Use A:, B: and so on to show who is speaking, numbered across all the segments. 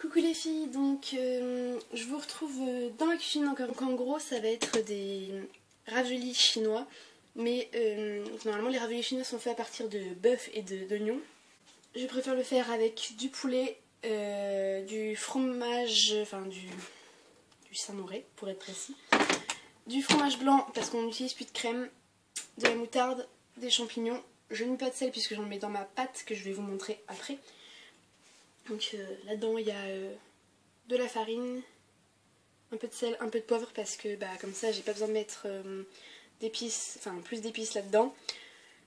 A: Coucou les filles, donc je vous retrouve dans la cuisine. Donc en gros ça va être des raviolis chinois, mais normalement les raviolis chinois sont faits à partir de bœuf et d'oignons. Je préfère le faire avec du poulet, du fromage, enfin du Saint-Mauré pour être précis, du fromage blanc parce qu'on n'utilise plus de crème, de la moutarde, des champignons. Je ne mets pas de sel puisque j'en mets dans ma pâte que je vais vous montrer après. Donc là-dedans il y a de la farine, un peu de sel, un peu de poivre parce que comme ça j'ai pas besoin de mettre d'épices, enfin plus d'épices là-dedans.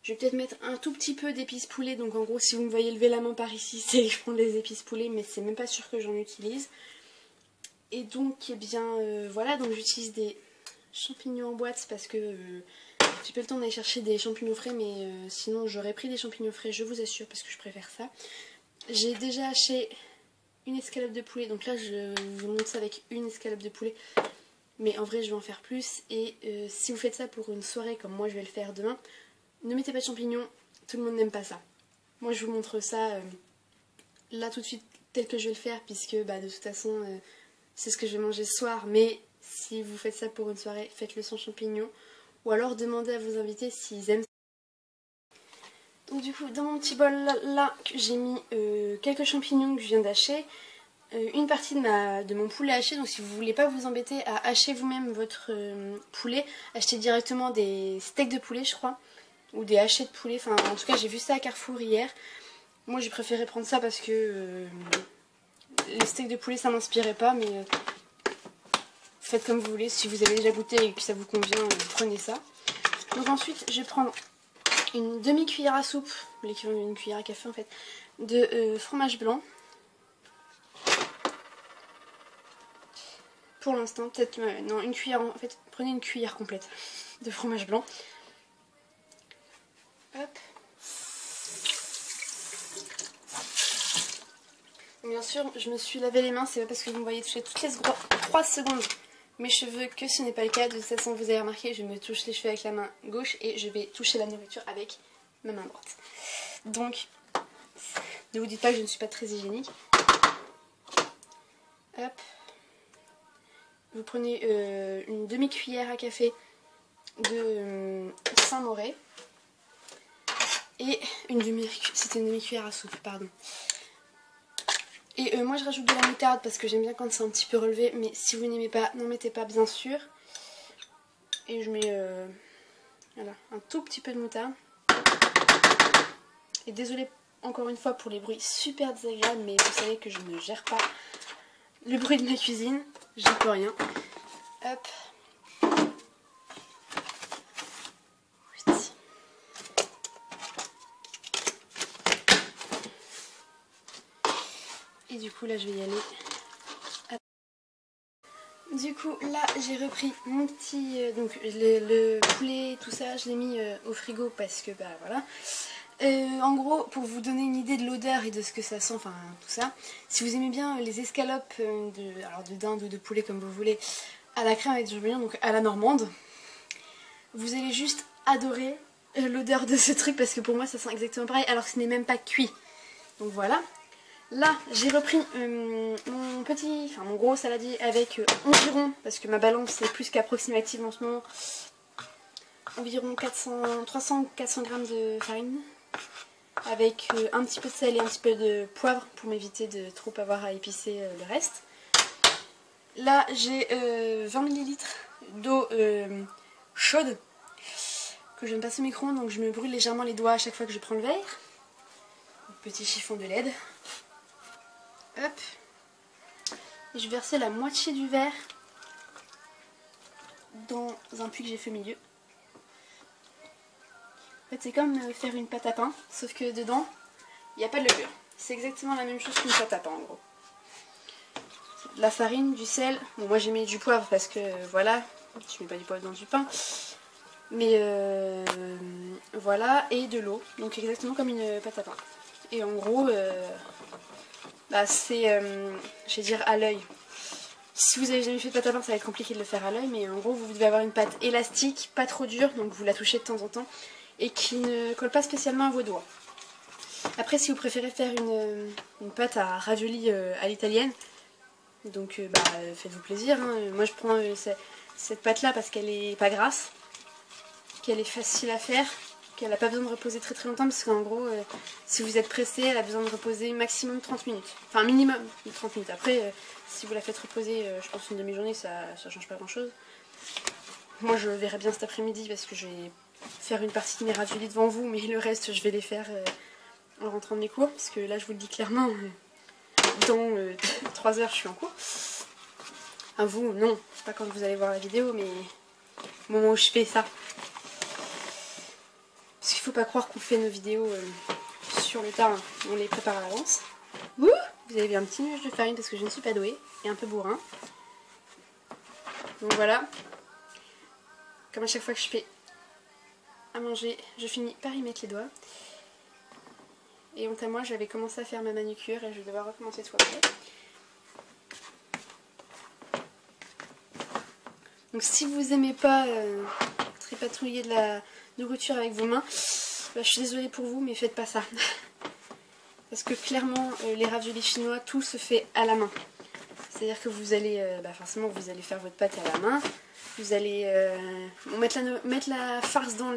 A: Je vais peut-être mettre un tout petit peu d'épices poulet, donc en gros si vous me voyez lever la main par ici c'est que je prends des épices poulet, mais c'est même pas sûr que j'en utilise. Et donc eh bien voilà, donc j'utilise des champignons en boîte parce que j'ai pas le temps d'aller chercher des champignons frais, mais sinon j'aurais pris des champignons frais, je vous assure, parce que je préfère ça. J'ai déjà haché une escalope de poulet, donc là je vous montre ça avec une escalope de poulet, mais en vrai je vais en faire plus. Et si vous faites ça pour une soirée comme moi je vais le faire demain, ne mettez pas de champignons, tout le monde n'aime pas ça. Moi je vous montre ça là tout de suite tel que je vais le faire, puisque de toute façon c'est ce que je vais manger ce soir, mais si vous faites ça pour une soirée, faites-le sans champignons, ou alors demandez à vos invités s'ils aiment. Donc du coup dans mon petit bol là j'ai mis quelques champignons que je viens d'hacher, une partie de mon poulet haché. Donc si vous voulez pas vous embêter à hacher vous-même votre poulet, achetez directement des steaks de poulet je crois, ou des hachés de poulet, enfin en tout cas j'ai vu ça à Carrefour hier. Moi j'ai préféré prendre ça parce que les steaks de poulet ça m'inspirait pas, mais faites comme vous voulez, si vous avez déjà goûté et que ça vous convient, prenez ça. Donc ensuite je vais prendre une demi-cuillère à soupe, l'équivalent d'une cuillère à café en fait, de fromage blanc. Pour l'instant, peut-être, non, une cuillère, en fait, prenez une cuillère complète de fromage blanc. Hop. Bien sûr, je me suis lavé les mains, c'est pas parce que vous me voyez toucher toutes les 3 secondes mes cheveux que ce n'est pas le cas. De toute façon, vous avez remarqué, je me touche les cheveux avec la main gauche et je vais toucher la nourriture avec ma main droite. Donc, ne vous dites pas que je ne suis pas très hygiénique. Hop. Vous prenez une demi-cuillère à café de Saint-Mauré et c'était une demi-cuillère à soupe, pardon. Et moi je rajoute de la moutarde parce que j'aime bien quand c'est un petit peu relevé, mais si vous n'aimez pas, n'en mettez pas bien sûr. Et je mets voilà, un tout petit peu de moutarde. Et désolée encore une fois pour les bruits super désagréables, mais vous savez que je ne gère pas le bruit de ma cuisine, j'y peux rien. Hop. Et du coup là je vais y aller. Du coup là j'ai repris mon petit donc le poulet, tout ça je l'ai mis au frigo parce que voilà. En gros, pour vous donner une idée de l'odeur et de ce que ça sent, enfin tout ça, si vous aimez bien les escalopes de dinde ou de poulet comme vous voulez, à la crème avec du champignon, donc à la normande, vous allez juste adorer l'odeur de ce truc parce que pour moi ça sent exactement pareil alors que ce n'est même pas cuit. Donc voilà. Là j'ai repris mon gros saladier avec environ, parce que ma balance est plus qu'approximative en ce moment, environ 300-400 grammes de farine, avec un petit peu de sel et un petit peu de poivre pour m'éviter de trop avoir à épicer le reste. Là j'ai 20 ml d'eau chaude que je viens de passer au micro-ondes, donc je me brûle légèrement les doigts à chaque fois que je prends le verre. Petit chiffon de LED. Hop. Et je vais verser la moitié du verre dans un puits que j'ai fait au milieu. En fait c'est comme faire une pâte à pain, sauf que dedans il n'y a pas de levure. C'est exactement la même chose qu'une pâte à pain en gros. De la farine, du sel, bon moi j'ai mis du poivre parce que voilà, je mets pas du poivre dans du pain. Mais voilà, et de l'eau, donc exactement comme une pâte à pain. Et en gros, c'est, je vais dire à l'œil. Si vous avez jamais fait de pâte à pain, ça va être compliqué de le faire à l'œil, mais en gros, vous devez avoir une pâte élastique, pas trop dure, donc vous la touchez de temps en temps, et qui ne colle pas spécialement à vos doigts. Après, si vous préférez faire une pâte à raviolis à l'italienne, donc faites-vous plaisir. Hein. Moi, je prends cette pâte-là parce qu'elle est pas grasse, qu'elle est facile à faire, qu'elle n'a pas besoin de reposer très très longtemps, parce qu'en gros, si vous êtes pressé, elle a besoin de reposer maximum 30 minutes. Enfin, minimum 30 minutes. Après, si vous la faites reposer, je pense une demi-journée, ça change pas grand-chose. Moi, je verrai bien cet après-midi parce que je vais faire une partie de mes raviolis devant vous, mais le reste, je vais les faire en rentrant de mes cours, parce que là, je vous le dis clairement, dans 3 heures, je suis en cours. À vous, non, pas quand vous allez voir la vidéo, mais au moment où je fais ça. Parce qu'il faut pas croire qu'on fait nos vidéos sur le tard, hein. On les prépare à l'avance. Ouh, vous avez vu un petit nuage de farine parce que je ne suis pas douée et un peu bourrin. Donc voilà. Comme à chaque fois que je fais à manger, je finis par y mettre les doigts. Et honte à moi, j'avais commencé à faire ma manucure et je vais devoir recommencer tout après. Donc si vous aimez pas tripatouiller de la nourriture avec vos mains, je suis désolée pour vous, mais faites pas ça. Parce que clairement, les raviolis chinois, tout se fait à la main. C'est-à-dire que vous allez, forcément, vous allez faire votre pâte à la main. Vous allez mettre la farce dans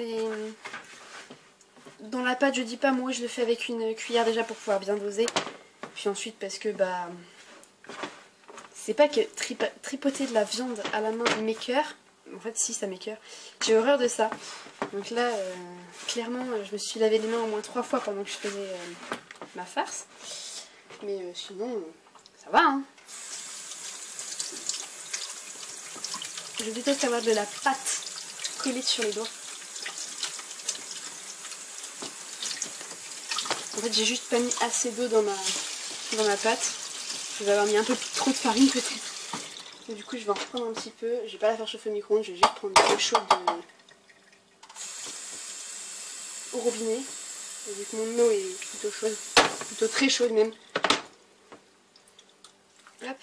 A: la pâte. Je dis pas, moi je le fais avec une cuillère déjà pour pouvoir bien doser. Puis ensuite parce que c'est pas que tripoter de la viande à la main m'écoeure. En fait si, ça m'écoeure. J'ai horreur de ça. Donc là, clairement, je me suis lavé les mains au moins 3 fois pendant que je faisais ma farce. Mais sinon, ça va, hein. Je déteste avoir de la pâte collée sur les doigts. En fait, j'ai juste pas mis assez d'eau dans ma pâte. Je vais avoir mis un peu trop de farine peut-être. Du coup, je vais en reprendre un petit peu. Je vais pas la faire chauffer au micro-ondes, je vais juste prendre de l'eau chaude au robinet. Et vu que mon eau est plutôt chaude, plutôt très chaude même. Hop.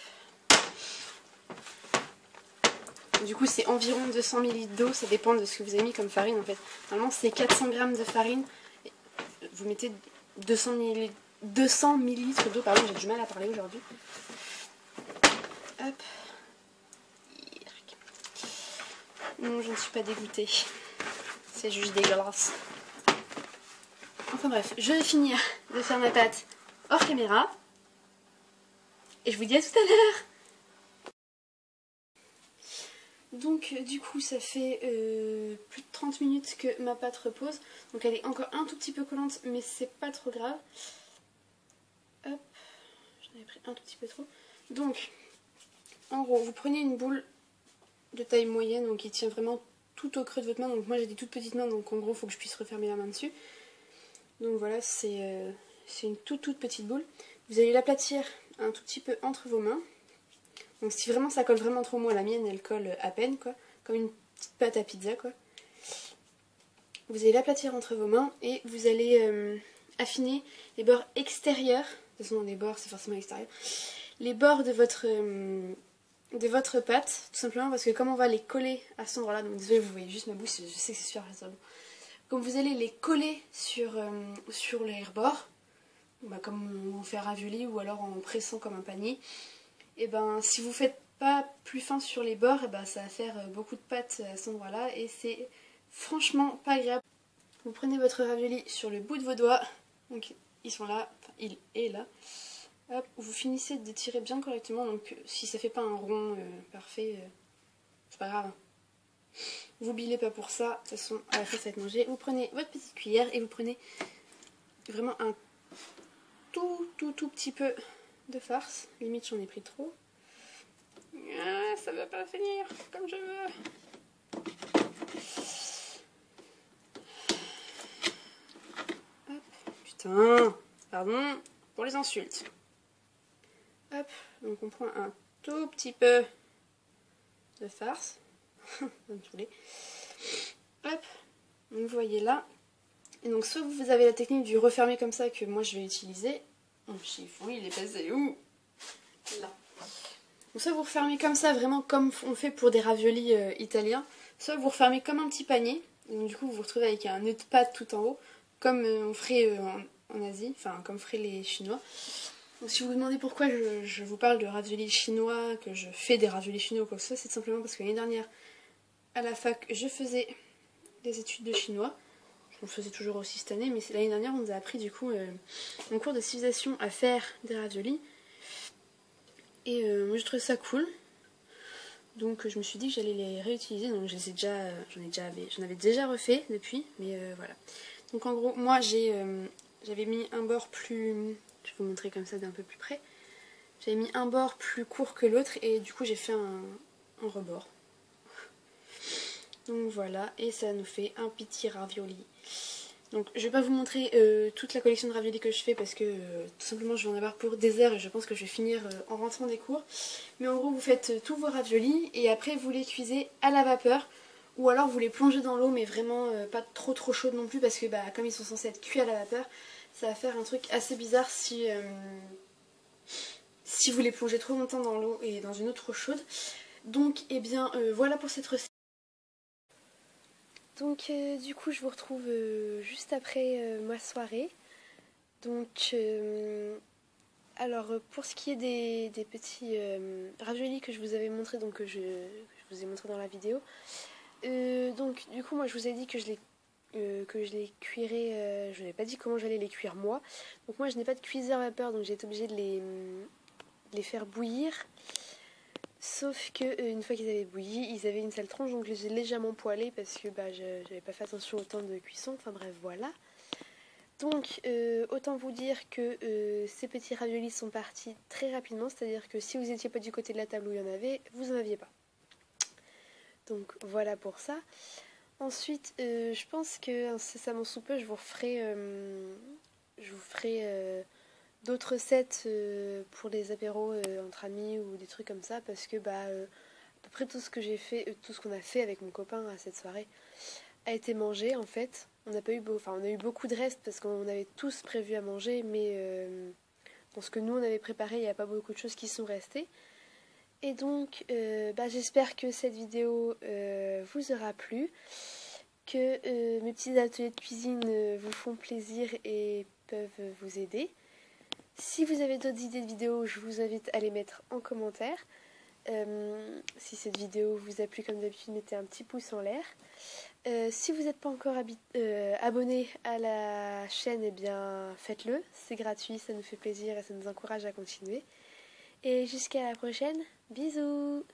A: Du coup, c'est environ 200 ml d'eau, ça dépend de ce que vous avez mis comme farine en fait. Normalement, c'est 400 g de farine. Vous mettez 200 ml d'eau, pardon, j'ai du mal à parler aujourd'hui. Hop. Non, je ne suis pas dégoûtée. C'est juste dégueulasse. Enfin bref, je vais finir de faire ma pâte hors caméra. Et je vous dis à tout à l'heure. Donc du coup ça fait plus de 30 minutes que ma pâte repose. Donc elle est encore un tout petit peu collante mais c'est pas trop grave. Hop, j'en avais pris un tout petit peu trop. Donc en gros vous prenez une boule de taille moyenne donc qui tient vraiment tout au creux de votre main. Donc moi j'ai des toutes petites mains donc en gros il faut que je puisse refermer la main dessus. Donc voilà c'est une toute petite boule. Vous allez l'aplatir un tout petit peu entre vos mains. Donc si vraiment ça colle vraiment trop, moi la mienne elle colle à peine quoi, comme une petite pâte à pizza quoi. Vous allez l'aplatir entre vos mains et vous allez affiner les bords extérieurs, de toute façon les bords c'est forcément extérieur, les bords de votre pâte, tout simplement parce que comme on va les coller à cet endroit là, donc désolé vous voyez juste ma bouche, je sais que c'est super bon. Comme vous allez les coller sur les rebords, comme on fait un ravioli ou alors en pressant comme un panier, et ben si vous faites pas plus fin sur les bords, et ben ça va faire beaucoup de pâte à cet endroit là et c'est franchement pas agréable. Vous prenez votre ravioli sur le bout de vos doigts, donc ils sont là, enfin il est là, hop, vous finissez d'étirer bien correctement, donc si ça fait pas un rond parfait, c'est pas grave. Vous bilez pas pour ça, de toute façon à la fin ça va être mangé. Vous prenez votre petite cuillère et vous prenez vraiment un tout petit peu de farce, limite j'en ai pris trop. Ah, ça va pas finir comme je veux. Hop, putain, pardon pour les insultes. Hop, donc on prend un tout petit peu de farce. Ça me saouler. Hop, donc vous voyez là. Et donc soit vous avez la technique du refermer comme ça que moi je vais utiliser. Mon chiffon il est passé où? Là. Donc soit vous refermez comme ça, vraiment comme on fait pour des raviolis italiens, soit vous refermez comme un petit panier, et donc du coup vous vous retrouvez avec un nœud de pâte tout en haut, comme on ferait en Asie, enfin comme feraient les Chinois. Donc, si vous vous demandez pourquoi je vous parle de raviolis chinois, que je fais des raviolis chinois ou quoi que ce soit, c'est tout simplement parce que l'année dernière, à la fac, je faisais des études de chinois. Je le faisais toujours aussi cette année, mais l'année dernière, on nous a appris du coup en cours de civilisation à faire des raviolis. Et moi, je trouvais ça cool. Donc je me suis dit que j'allais les réutiliser, donc j'en avais déjà refait depuis, mais voilà. Donc en gros, moi j'avais mis un bord plus, je vais vous montrer comme ça d'un peu plus près. J'avais mis un bord plus court que l'autre et du coup j'ai fait un rebord. Donc voilà, et ça nous fait un petit ravioli. Donc je vais pas vous montrer toute la collection de raviolis que je fais parce que tout simplement je vais en avoir pour des heures et je pense que je vais finir en rentrant des cours. Mais en gros vous faites tous vos raviolis et après vous les cuisez à la vapeur ou alors vous les plongez dans l'eau mais vraiment pas trop chaude non plus parce que comme ils sont censés être cuits à la vapeur, ça va faire un truc assez bizarre si vous les plongez trop longtemps dans l'eau et dans une eau trop chaude. Donc et bien voilà pour cette recette. Donc du coup je vous retrouve juste après ma soirée. Donc alors pour ce qui est des petits raviolis que je vous avais montré, donc que je vous ai montré dans la vidéo. Donc du coup moi je vous ai dit que je les cuirais, je n'ai pas dit comment j'allais les cuire moi. Donc moi je n'ai pas de cuiseur à vapeur donc j'ai été obligée de les faire bouillir. Sauf que une fois qu'ils avaient bouilli, ils avaient une sale tranche, donc je les ai légèrement poêlés parce que j'avais pas fait attention au temps de cuisson. Enfin bref, voilà. Donc autant vous dire que ces petits raviolis sont partis très rapidement, c'est-à-dire que si vous n'étiez pas du côté de la table où il y en avait, vous en aviez pas. Donc voilà pour ça. Ensuite, je pense que incessamment sous peu, je vous ferai d'autres recettes pour les apéros entre amis ou des trucs comme ça parce que à peu près tout ce que j'ai fait, tout ce qu'on a fait avec mon copain à cette soirée a été mangé en fait. On n'a pas eu on a eu beaucoup de restes parce qu'on avait tous prévu à manger, mais dans ce que nous on avait préparé, il n'y a pas beaucoup de choses qui sont restées. Et donc j'espère que cette vidéo vous aura plu, que mes petits ateliers de cuisine vous font plaisir et peuvent vous aider. Si vous avez d'autres idées de vidéos, je vous invite à les mettre en commentaire. Si cette vidéo vous a plu, comme d'habitude, mettez un petit pouce en l'air. Si vous n'êtes pas encore abonné à la chaîne, eh bien faites-le. C'est gratuit, ça nous fait plaisir et ça nous encourage à continuer. Et jusqu'à la prochaine, bisous!